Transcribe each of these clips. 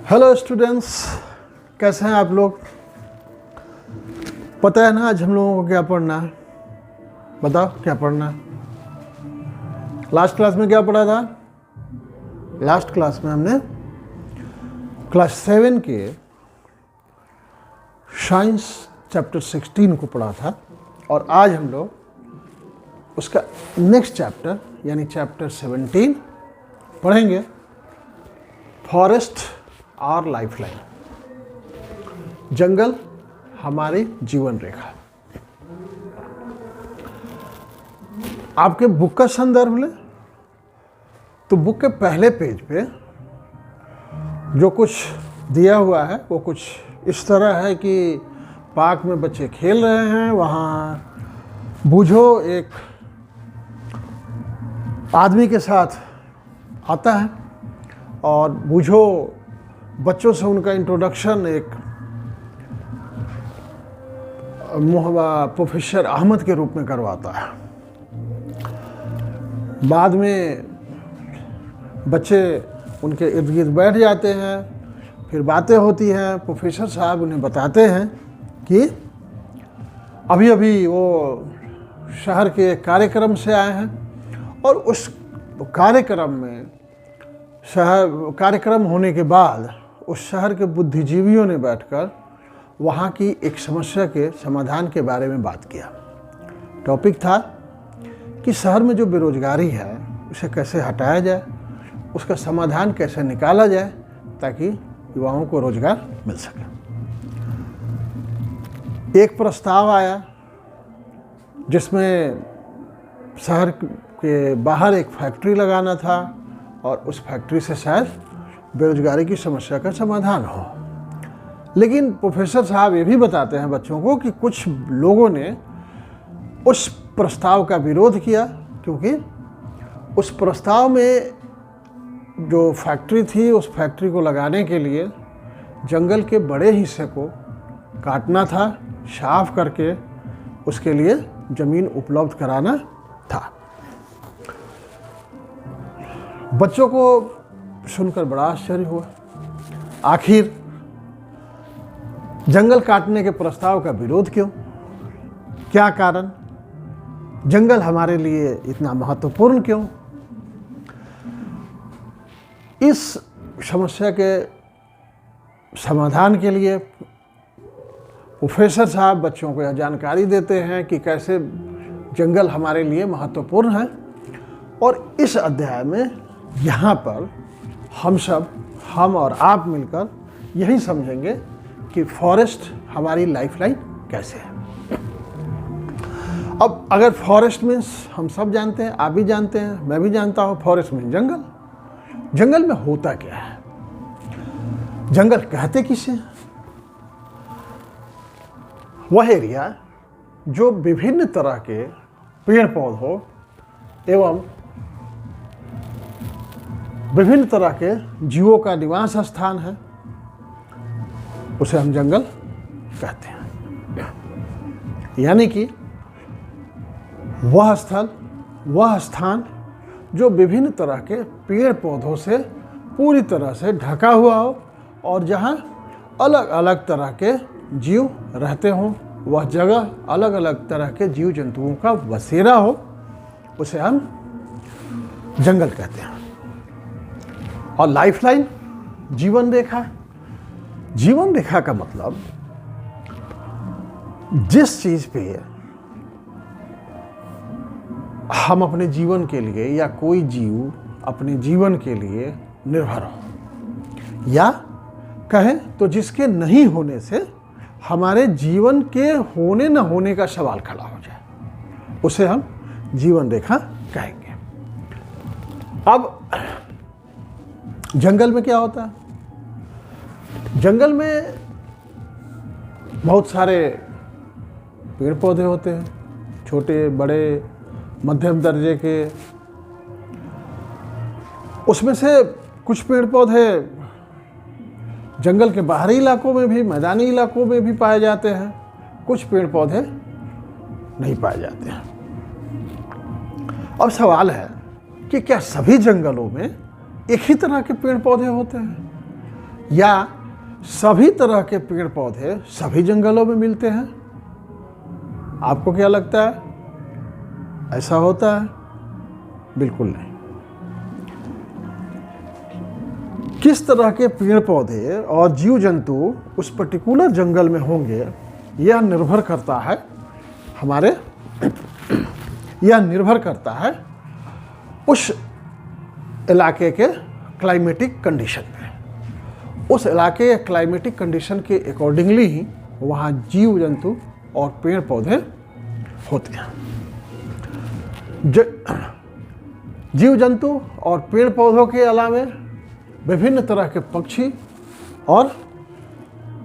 Hello students, कैसे हैं आप लोग। पता है ना आज हम लोगों को क्या पढ़ना है? बताओ क्या पढ़ना है। लास्ट क्लास में क्या पढ़ा था? लास्ट क्लास में हमने क्लास 7 के साइंस चैप्टर 16 को पढ़ा था और आज हम लोग उसका नेक्स्ट चैप्टर यानी चैप्टर 17 पढ़ेंगे, फॉरेस्ट और लाइफलाइन। जंगल हमारी जीवन रेखा। आपके बुक का संदर्भ लें तो बुक के पहले पेज पे जो कुछ दिया हुआ है वो कुछ इस तरह है कि पार्क में बच्चे खेल रहे हैं, वहाँ बूझो एक आदमी के साथ आता है और बूझो बच्चों से उनका इंट्रोडक्शन एक प्रोफेसर अहमद के रूप में करवाता है। बाद में बच्चे उनके इर्द गिर्द बैठ जाते हैं, फिर बातें होती हैं। प्रोफेसर साहब उन्हें बताते हैं कि अभी अभी वो शहर के कार्यक्रम से आए हैं और उस कार्यक्रम होने के बाद उस शहर के बुद्धिजीवियों ने बैठकर वहाँ की एक समस्या के समाधान के बारे में बात किया। टॉपिक था कि शहर में जो बेरोजगारी है उसे कैसे हटाया जाए, उसका समाधान कैसे निकाला जाए ताकि युवाओं को रोजगार मिल सके। एक प्रस्ताव आया जिसमें शहर के बाहर एक फैक्ट्री लगाना था और उस फैक्ट्री से शायद बेरोजगारी की समस्या का समाधान हो। लेकिन प्रोफेसर साहब ये भी बताते हैं बच्चों को कि कुछ लोगों ने उस प्रस्ताव का विरोध किया, क्योंकि उस प्रस्ताव में जो फैक्ट्री थी उस फैक्ट्री को लगाने के लिए जंगल के बड़े हिस्से को काटना था, साफ करके उसके लिए ज़मीन उपलब्ध कराना था। बच्चों को सुनकर बड़ा आश्चर्य हुआ। आखिर जंगल काटने के प्रस्ताव का विरोध क्यों? क्या कारण? जंगल हमारे लिए इतना महत्वपूर्ण क्यों? इस समस्या के समाधान के लिए प्रोफेसर साहब बच्चों को यह जानकारी देते हैं कि कैसे जंगल हमारे लिए महत्वपूर्ण है। और इस अध्याय में यहाँ पर हम और आप मिलकर यही समझेंगे कि फॉरेस्ट हमारी लाइफलाइन कैसे है। अब अगर फॉरेस्ट मीन्स हम सब जानते हैं, आप भी जानते हैं, मैं भी जानता हूँ, फॉरेस्ट मीन्स जंगल। जंगल में होता क्या है? जंगल कहते किसे हैं? वह एरिया जो विभिन्न तरह के पेड़ पौधों एवं विभिन्न तरह के जीवों का निवास स्थान है, उसे हम जंगल कहते हैं। यानी कि वह स्थान जो विभिन्न तरह के पेड़ पौधों से पूरी तरह से ढका हुआ हो और जहाँ अलग अलग तरह के जीव रहते हों, वह जगह अलग अलग तरह के जीव जंतुओं का बसेरा हो, उसे हम जंगल कहते हैं। और लाइफलाइन जीवन रेखा। जीवन रेखा का मतलब जिस चीज पे हम अपने जीवन के लिए या कोई जीव अपने जीवन के लिए निर्भर हो, या कहें तो जिसके नहीं होने से हमारे जीवन के होने न होने का सवाल खड़ा हो जाए, उसे हम जीवन रेखा कहेंगे। अब जंगल में क्या होता है? जंगल में बहुत सारे पेड़ पौधे होते हैं, छोटे बड़े मध्यम दर्जे के। उसमें से कुछ पेड़ पौधे जंगल के बाहरी इलाकों में भी, मैदानी इलाकों में भी पाए जाते हैं, कुछ पेड़ पौधे नहीं पाए जाते हैं। अब सवाल है कि क्या सभी जंगलों में एक ही तरह के पेड़ पौधे होते हैं? या सभी तरह के पेड़ पौधे सभी जंगलों में मिलते हैं? आपको क्या लगता है, ऐसा होता है? बिल्कुल नहीं। किस तरह के पेड़ पौधे और जीव जंतु उस पर्टिकुलर जंगल में होंगे, यह निर्भर करता है उस इलाके के क्लाइमेटिक कंडीशन पे। उस इलाके के क्लाइमेटिक कंडीशन के अकॉर्डिंगली ही वहाँ जीव जंतु और पेड़ पौधे होते हैं। जीव जंतु और पेड़ पौधों के अलावा विभिन्न तरह के पक्षी और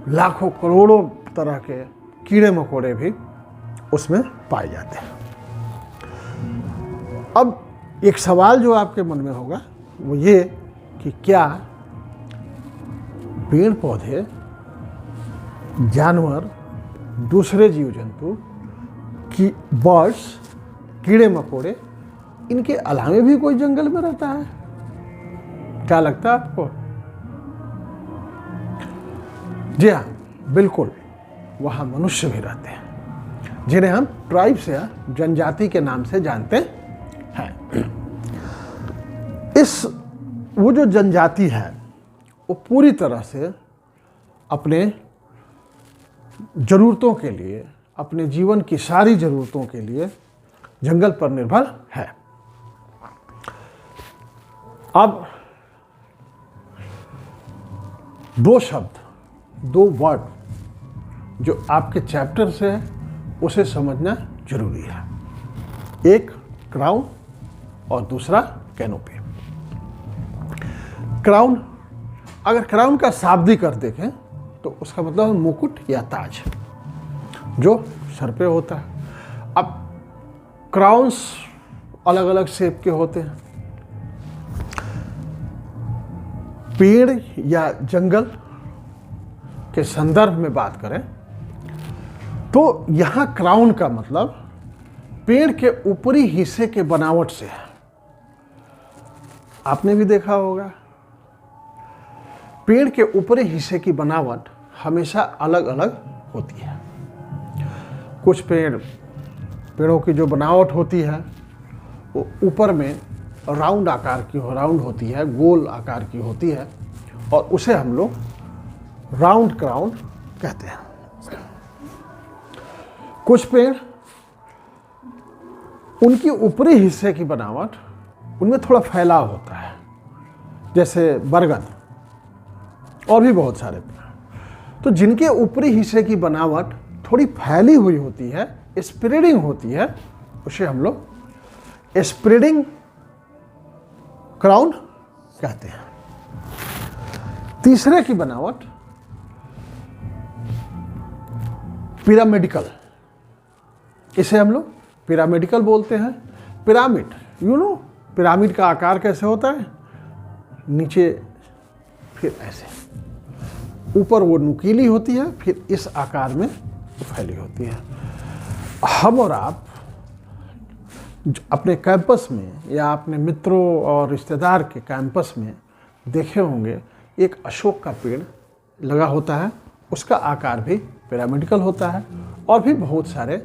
लाखों करोड़ों तरह के कीड़े मकोड़े भी उसमें पाए जाते हैं। अब एक सवाल जो आपके मन में होगा वो ये कि क्या पेड़ पौधे, जानवर, दूसरे जीव जंतु की बर्ड्स, कीड़े मकोड़े, इनके अलावा भी कोई जंगल में रहता है? क्या लगता है आपको? जी हाँ, बिल्कुल, वहाँ मनुष्य भी रहते हैं, जिन्हें हम ट्राइब्स या जनजाति के नाम से जानते हैं। वो जो जनजाति है वो पूरी तरह से अपने ज़रूरतों के लिए, अपने जीवन की सारी ज़रूरतों के लिए जंगल पर निर्भर है। अब दो शब्द, दो वर्ड जो आपके चैप्टर से है उसे समझना जरूरी है। एक क्राउन और दूसरा कैनोपी। क्राउन, अगर क्राउन का शाब्दिक अर्थ देखें तो उसका मतलब मुकुट या ताज जो सर पे होता है। अब क्राउन्स अलग अलग शेप के होते हैं। पेड़ या जंगल के संदर्भ में बात करें तो यहां क्राउन का मतलब पेड़ के ऊपरी हिस्से के बनावट से है। आपने भी देखा होगा पेड़ के ऊपरी हिस्से की बनावट हमेशा अलग अलग होती है। कुछ पेड़ों की जो बनावट होती है वो ऊपर में राउंड आकार की राउंड होती है, गोल आकार की होती है, और उसे हम लोग राउंड क्राउन कहते हैं। कुछ पेड़, उनकी ऊपरी हिस्से की बनावट उनमें थोड़ा फैलाव होता है, जैसे बरगद और भी बहुत सारे पेड़। तो जिनके ऊपरी हिस्से की बनावट थोड़ी फैली हुई होती है, स्प्रेडिंग होती है, उसे हम लोग स्प्रेडिंग क्राउन कहते हैं। तीसरे की बनावट पिरामिडिकल, इसे हम लोग पिरामिडिकल बोलते हैं। पिरामिड, पिरामिड का आकार कैसे होता है? नीचे फिर ऐसे, ऊपर वो नुकीली होती है, फिर इस आकार में फैली होती है। हम और आप अपने कैंपस में या अपने मित्रों और रिश्तेदार के कैंपस में देखे होंगे एक अशोक का पेड़ लगा होता है, उसका आकार भी पिरामिडिकल होता है। और भी बहुत सारे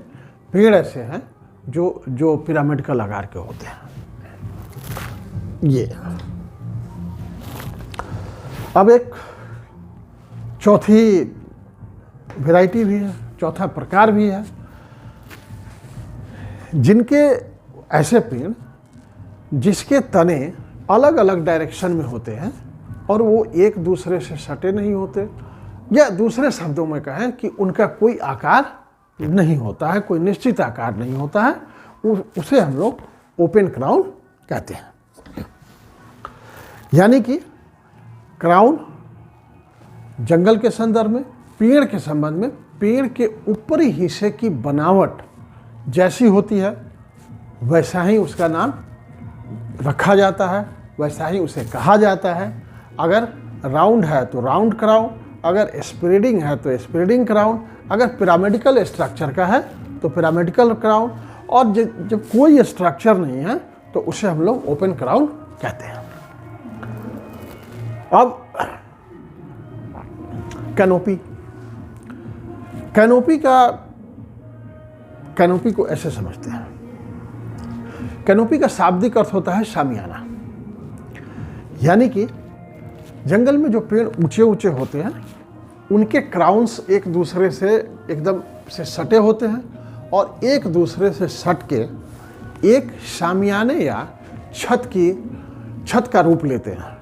पेड़ ऐसे हैं जो पिरामिडिकल आकार के होते हैं। ये अब एक चौथी वैरायटी भी है, चौथा प्रकार भी है, जिनके ऐसे पेड़ जिसके तने अलग अलग डायरेक्शन में होते हैं और वो एक दूसरे से सटे नहीं होते, या दूसरे शब्दों में कहें कि उनका कोई आकार नहीं होता है, कोई निश्चित आकार नहीं होता है, उसे हम लोग ओपन क्राउन कहते हैं। यानी कि क्राउन जंगल के संदर्भ में, पेड़ के संबंध में, पेड़ के ऊपरी हिस्से की बनावट जैसी होती है वैसा ही उसका नाम रखा जाता है, वैसा ही उसे कहा जाता है। अगर राउंड है तो राउंड क्राउन, अगर स्प्रेडिंग है तो स्प्रेडिंग क्राउन, अगर पिरामिडिकल स्ट्रक्चर का है तो पिरामिडिकल क्राउन, और जब कोई स्ट्रक्चर नहीं है तो उसे हम लोग ओपन क्राउन कहते हैं। अब कैनोपी। कैनोपी को ऐसे समझते हैं, कैनोपी का शाब्दिक अर्थ होता है शामियाना। यानी कि जंगल में जो पेड़ ऊंचे ऊंचे होते हैं उनके क्राउन्स एक दूसरे से एकदम से सटे होते हैं और एक दूसरे से सट के एक शामियाने या छत का रूप लेते हैं।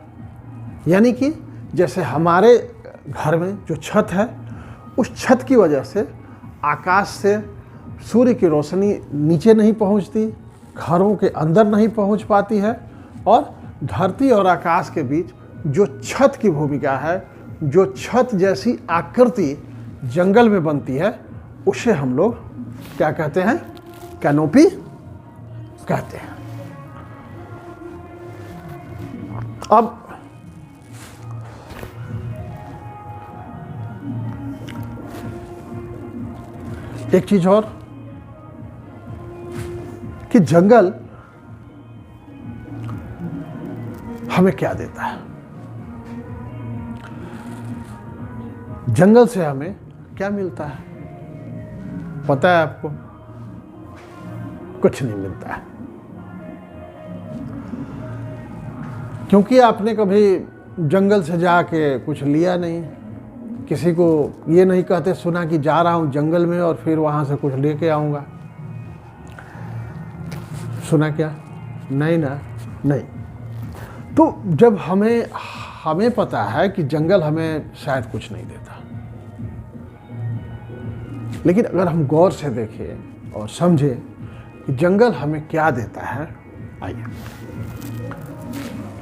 यानी कि जैसे हमारे घर में जो छत है, उस छत की वजह से आकाश से सूर्य की रोशनी नीचे नहीं पहुंचती, घरों के अंदर नहीं पहुंच पाती है, और धरती और आकाश के बीच जो छत की भूमिका है, जो छत जैसी आकृति जंगल में बनती है, उसे हम लोग क्या कहते हैं? कैनोपी कहते हैं। अब एक चीज और कि जंगल हमें क्या देता है, जंगल से हमें क्या मिलता है? पता है आपको? कुछ नहीं मिलता है, क्योंकि आपने कभी जंगल से जाके कुछ लिया नहीं। किसी को ये नहीं कहते सुना कि जा रहा हूं जंगल में और फिर वहां से कुछ लेके आऊंगा। सुना क्या? नहीं ना, नहीं। तो जब हमें पता है कि जंगल हमें शायद कुछ नहीं देता, लेकिन अगर हम गौर से देखें और समझें कि जंगल हमें क्या देता है, आइए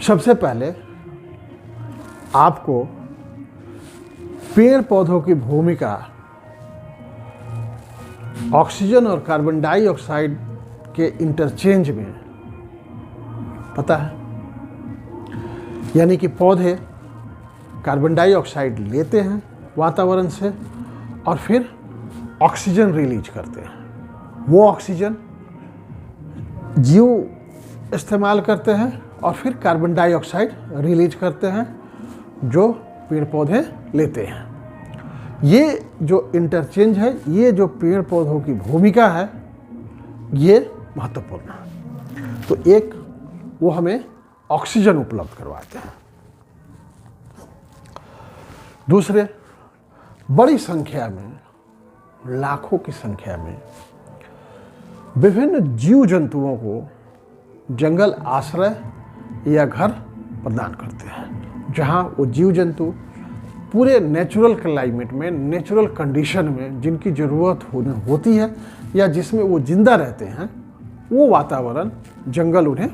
सबसे पहले आपको पेड़ पौधों की भूमिका ऑक्सीजन और कार्बन डाइऑक्साइड के इंटरचेंज में पता है। यानी कि पौधे कार्बन डाइऑक्साइड लेते हैं वातावरण से और फिर ऑक्सीजन रिलीज करते हैं। वो ऑक्सीजन जीव इस्तेमाल करते हैं और फिर कार्बन डाइऑक्साइड रिलीज करते हैं जो पेड़ पौधे लेते हैं। ये जो इंटरचेंज है, ये जो पेड़ पौधों की भूमिका है, ये महत्वपूर्ण है। तो एक वो हमें ऑक्सीजन उपलब्ध करवाते हैं। दूसरे, बड़ी संख्या में, लाखों की संख्या में विभिन्न जीव जंतुओं को जंगल आश्रय या घर प्रदान करते हैं, जहां वो जीव जंतु पूरे नेचुरल क्लाइमेट में, नेचुरल कंडीशन में जिनकी ज़रूरत होती है या जिसमें वो जिंदा रहते हैं, वो वातावरण जंगल उन्हें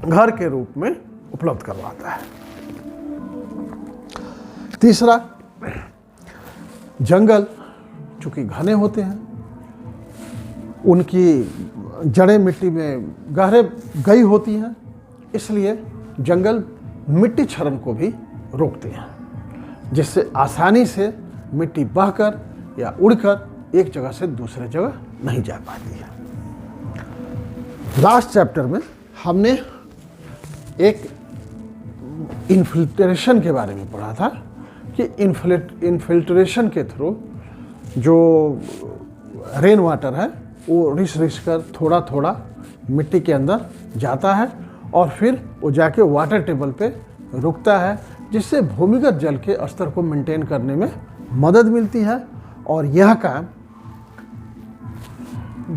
घर के रूप में उपलब्ध करवाता है। तीसरा, जंगल चूंकि घने होते हैं, उनकी जड़ें मिट्टी में गहरे गई होती हैं, इसलिए जंगल मिट्टी क्षरण को भी रोकते हैं, जिससे आसानी से मिट्टी बहकर या उड़कर एक जगह से दूसरे जगह नहीं जा पाती है। लास्ट चैप्टर में हमने एक इन्फिल्ट्रेशन के बारे में पढ़ा था कि इन्फिल्ट्रेशन के थ्रू जो रेन वाटर है वो रिस कर थोड़ा थोड़ा मिट्टी के अंदर जाता है और फिर वो जाके वाटर टेबल पे रुकता है, जिससे भूमिगत जल के स्तर को मेंटेन करने में मदद मिलती है। और यह काम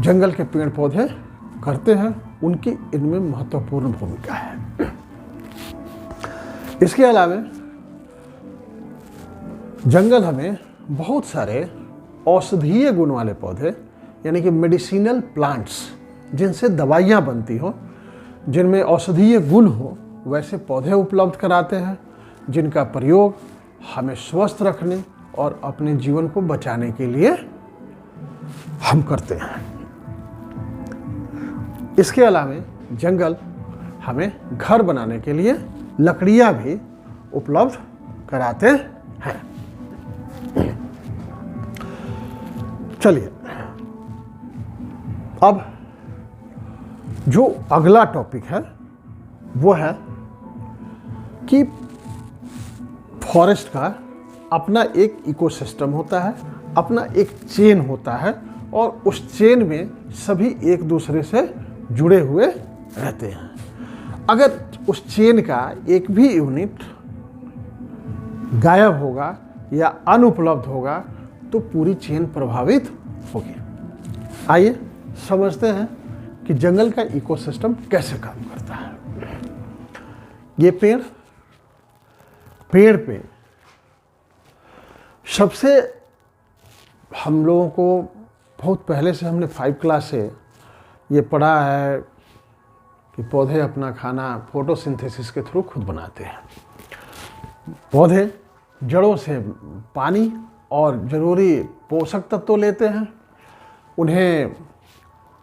जंगल के पेड़ पौधे करते हैं, उनकी इनमें महत्वपूर्ण भूमिका है। इसके अलावा जंगल हमें बहुत सारे औषधीय गुण वाले पौधे, यानी कि मेडिसिनल प्लांट्स, जिनसे दवाइयाँ बनती हो, जिनमें औषधीय गुण हो, वैसे पौधे उपलब्ध कराते हैं, जिनका प्रयोग हमें स्वस्थ रखने और अपने जीवन को बचाने के लिए हम करते हैं। इसके अलावा जंगल हमें घर बनाने के लिए लकड़ियां भी उपलब्ध कराते हैं। चलिए, अब जो अगला टॉपिक है वो है कि फॉरेस्ट का अपना एक इकोसिस्टम होता है, अपना एक चेन होता है, और उस चेन में सभी एक दूसरे से जुड़े हुए रहते हैं। अगर उस चेन का एक भी यूनिट गायब होगा या अनुपलब्ध होगा तो पूरी चेन प्रभावित होगी। आइए समझते हैं कि जंगल का इकोसिस्टम कैसे काम करता है। ये पेड़ पे सबसे हम लोगों को बहुत पहले से हमने 5 क्लास से ये पढ़ा है कि पौधे अपना खाना फोटोसिंथेसिस के थ्रू खुद बनाते हैं। पौधे जड़ों से पानी और ज़रूरी पोषक तत्व लेते हैं, उन्हें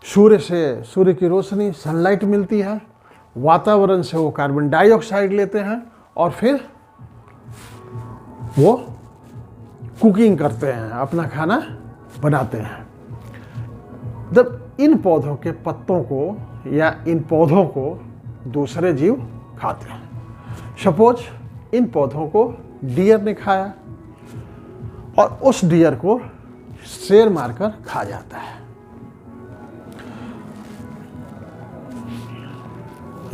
सूर्य की रोशनी सनलाइट मिलती है, वातावरण से वो कार्बन डाइऑक्साइड लेते हैं और फिर वो कुकिंग करते हैं, अपना खाना बनाते हैं। जब इन पौधों के पत्तों को या इन पौधों को दूसरे जीव खाते हैं, सपोज इन पौधों को डियर ने खाया और उस डियर को शेर मारकर खा जाता है,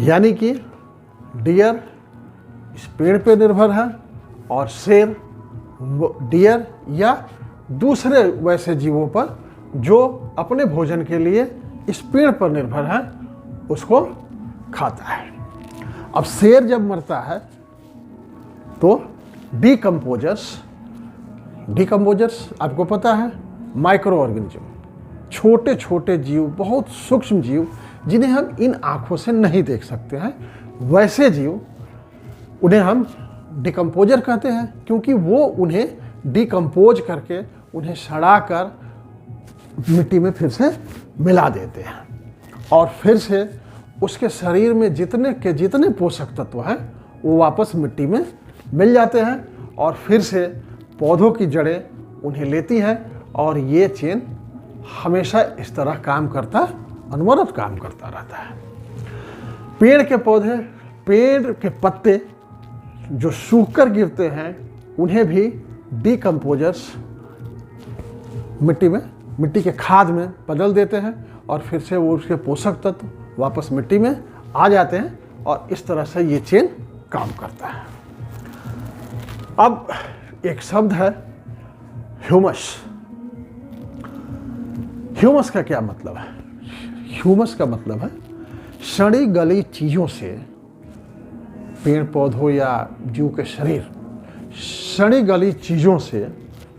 यानी कि डियर इस पेड़ पे निर्भर है और शेर डियर या दूसरे वैसे जीवों पर जो अपने भोजन के लिए इस पेड़ पर निर्भर है उसको खाता है। अब शेर जब मरता है तो डिकम्पोजर्स आपको पता है, माइक्रो ऑर्गेनिज्म, छोटे छोटे जीव, बहुत सूक्ष्म जीव जिन्हें हम इन आँखों से नहीं देख सकते हैं, वैसे जीव उन्हें हम डिकम्पोजर कहते हैं, क्योंकि वो उन्हें डिकम्पोज करके उन्हें सड़ा कर मिट्टी में फिर से मिला देते हैं और फिर से उसके शरीर में जितने के जितने पोषक तत्व हैं वो वापस मिट्टी में मिल जाते हैं और फिर से पौधों की जड़ें उन्हें लेती हैं और ये चेन हमेशा इस तरह काम करता, अनवरत काम करता रहता है। पेड़ के पौधे, पेड़ के पत्ते जो सूखकर गिरते हैं उन्हें भी डिकम्पोजर्स मिट्टी के खाद में बदल देते हैं और फिर से वो उसके पोषक तत्व वापस मिट्टी में आ जाते हैं और इस तरह से ये चेन काम करता है। अब एक शब्द है ह्यूमस। ह्यूमस का क्या मतलब है? ह्यूमस का मतलब है सड़ी गली चीज़ों से, पेड़ पौधों या जीव के शरीर, सड़ी गली चीज़ों से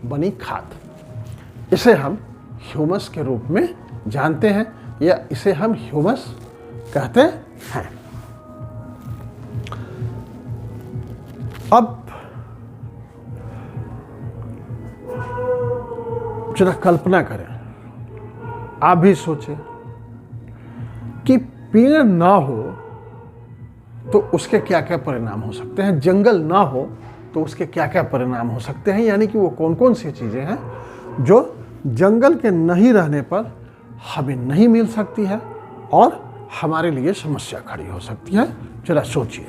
बनी खाद। इसे हम ह्यूमस के रूप में जानते हैं या इसे हम ह्यूमस कहते हैं। अब जरा कल्पना करें, आप भी सोचें कि पेड़ ना हो तो उसके क्या क्या परिणाम हो सकते हैं, जंगल ना हो तो उसके क्या क्या परिणाम हो सकते हैं, यानी कि वो कौन कौन सी चीज़ें हैं जो जंगल के नहीं रहने पर हमें नहीं मिल सकती है और हमारे लिए समस्या खड़ी हो सकती है। जरा सोचिए।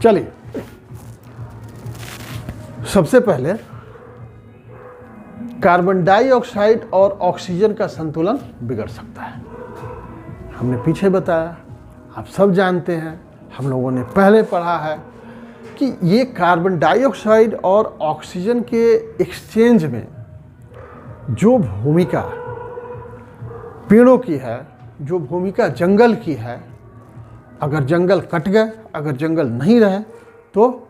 चलिए, सबसे पहले कार्बन डाइऑक्साइड और ऑक्सीजन का संतुलन बिगड़ सकता है। हमने पीछे बताया, आप सब जानते हैं, हम लोगों ने पहले पढ़ा है कि ये कार्बन डाइऑक्साइड और ऑक्सीजन के एक्सचेंज में जो भूमिका पेड़ों की है, जो भूमिका जंगल की है, अगर जंगल कट गए, अगर जंगल नहीं रहे तो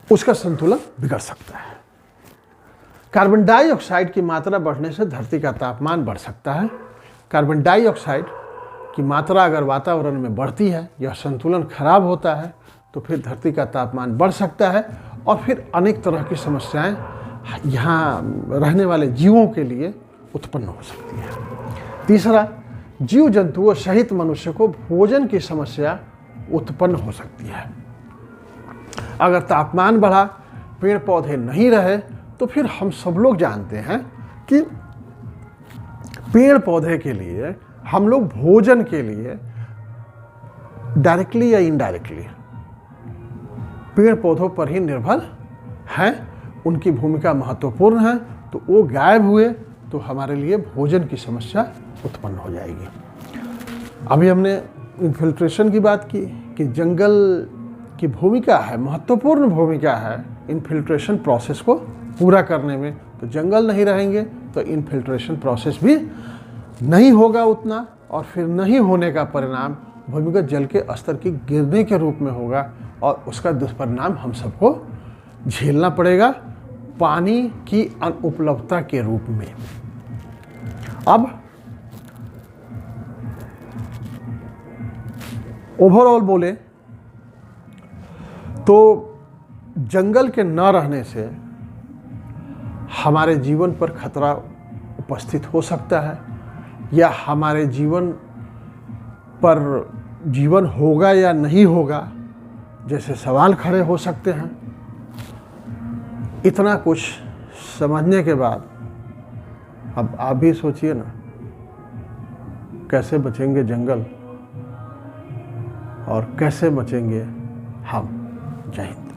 उसका संतुलन बिगड़ सकता है। कार्बन डाइऑक्साइड की मात्रा बढ़ने से धरती का तापमान बढ़ सकता है। कार्बन डाइऑक्साइड की मात्रा अगर वातावरण में बढ़ती है, यह संतुलन खराब होता है तो फिर धरती का तापमान बढ़ सकता है और फिर अनेक तरह की समस्याएं यहाँ रहने वाले जीवों के लिए उत्पन्न हो सकती है। तीसरा, जीव जंतुओं सहित मनुष्य को भोजन की समस्या उत्पन्न हो सकती है। अगर तापमान बढ़ा, पेड़ पौधे नहीं रहे तो फिर हम सब लोग जानते हैं कि पेड़ पौधे के लिए हम लोग भोजन के लिए डायरेक्टली या इनडायरेक्टली पेड़ पौधों पर ही निर्भर हैं, उनकी भूमिका महत्वपूर्ण है। तो वो गायब हुए तो हमारे लिए भोजन की समस्या उत्पन्न हो जाएगी। अभी हमने इन्फिल्ट्रेशन की बात की कि जंगल की भूमिका है, महत्वपूर्ण भूमिका है इन्फिल्ट्रेशन प्रोसेस को पूरा करने में। तो जंगल नहीं रहेंगे तो इन्फिल्ट्रेशन प्रोसेस भी नहीं होगा उतना, और फिर नहीं होने का परिणाम भूमिगत जल के स्तर की गिरने के रूप में होगा, और उसका दुष्परिणाम हम सबको झेलना पड़ेगा पानी की अनुपलब्धता के रूप में। अब ओवरऑल बोले तो जंगल के न रहने से हमारे जीवन पर खतरा उपस्थित हो सकता है, या हमारे जीवन पर जीवन होगा या नहीं होगा जैसे सवाल खड़े हो सकते हैं। इतना कुछ समझने के बाद अब आप भी सोचिए ना, कैसे बचेंगे जंगल और कैसे बचेंगे हम। जय हिंद।